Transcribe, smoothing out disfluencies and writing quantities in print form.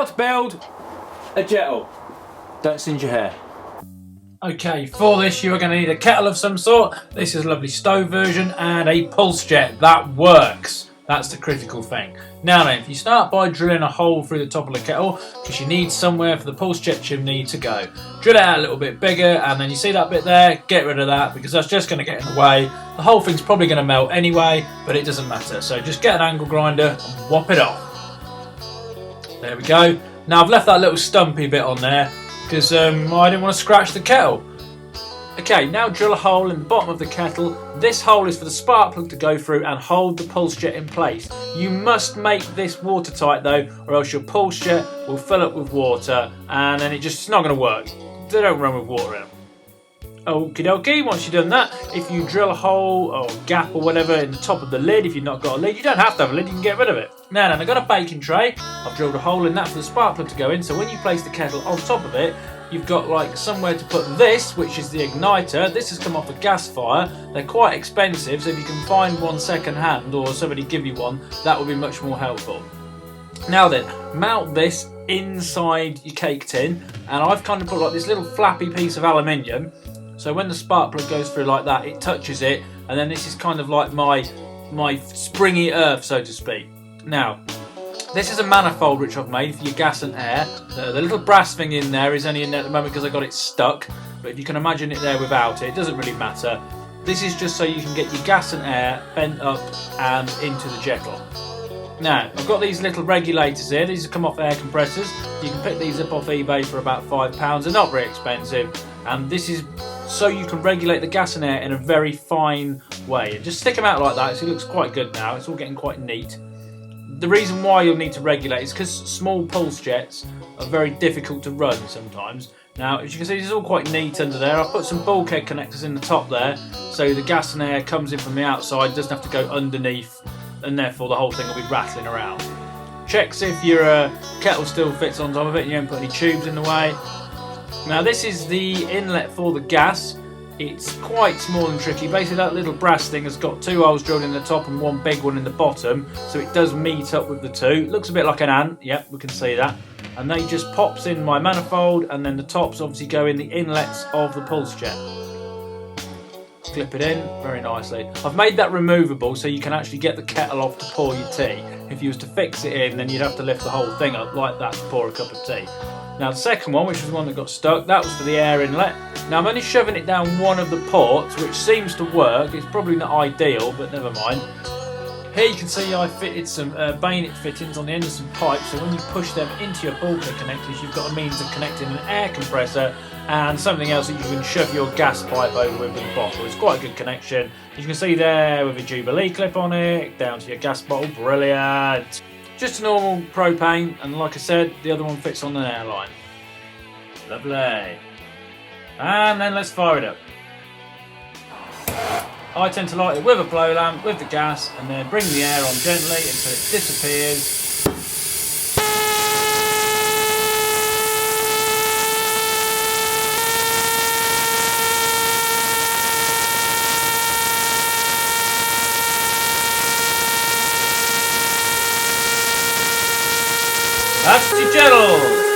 How to build a jettle. Don't singe your hair. Okay, for this you are going to need a kettle of some sort. This is a lovely stove version and a pulse jet that works. That's the critical thing. Now then, if you start by drilling a hole through the top of the kettle, because you need somewhere for the pulse jet chimney to go. Drill it out a little bit bigger, and then you see that bit there, get rid of that, because that's just going to get in the way. The whole thing's probably going to melt anyway, but it doesn't matter. So just get an angle grinder and whop it off. There we go. Now I've left that little stumpy bit on there, because I didn't want to scratch the kettle. Okay, now drill a hole in the bottom of the kettle. This hole is for the spark plug to go through and hold the pulse jet in place. You must make this watertight though, or else your pulse jet will fill up with water and then it's not going to work. They don't run with water in them. Okie dokie, once you've done that, if you drill a hole or gap or whatever in the top of the lid, if you've not got a lid, you don't have to have a lid, you can get rid of it. Now then, I've got a baking tray. I've drilled a hole in that for the spark plug to go in, so when you place the kettle on top of it, you've got like somewhere to put this, which is the igniter. This has come off a gas fire. They're quite expensive, so if you can find one second hand or somebody give you one, that would be much more helpful. Now then, mount this inside your cake tin, and I've kind of put like this little flappy piece of aluminium, so when the spark plug goes through like that, it touches it, and then this is kind of like my springy earth, so to speak. Now, this is a manifold which I've made for your gas and air. The little brass thing in there is only in there at the moment because I got it stuck, but if you can imagine it there without it, it doesn't really matter. This is just so you can get your gas and air bent up and into the jettle. Now, I've got these little regulators here. These have come off air compressors. You can pick these up off eBay for about £5. They're not very expensive, and this is so you can regulate the gas and air in a very fine way. And just stick them out like that, so it looks quite good now. It's all getting quite neat. The reason why you'll need to regulate is because small pulse jets are very difficult to run sometimes. Now, as you can see, this is all quite neat under there. I've put some bulkhead connectors in the top there, so the gas and air comes in from the outside, doesn't have to go underneath, and therefore the whole thing will be rattling around. Checks if your kettle still fits on top of it and you haven't put any tubes in the way. Now, this is the inlet for the gas. It's quite small and tricky. Basically, that little brass thing has got two holes drilled in the top and one big one in the bottom, so it does meet up with the two. It looks a bit like an ant, yep, we can see that. And they just pops in my manifold, and then the tops obviously go in the inlets of the pulse jet. Clip it in very nicely. I've made that removable so you can actually get the kettle off to pour your tea. If you was to fix it in, then you'd have to lift the whole thing up like that to pour a cup of tea. Now the second one, which was the one that got stuck, that was for the air inlet. Now I'm only shoving it down one of the ports, which seems to work. It's probably not ideal, but never mind. Here you can see I fitted some bayonet fittings on the end of some pipes, so when you push them into your bulkhead connectors, you've got a means of connecting an air compressor and something else that you can shove your gas pipe over with the bottle. It's quite a good connection. You can see there with a Jubilee clip on it, down to your gas bottle, brilliant. Just a normal propane, and like I said, the other one fits on an airline. Lovely. And then let's fire it up. I tend to light it with a blow lamp, with the gas, and then bring the air on gently until it disappears. That's the jettle!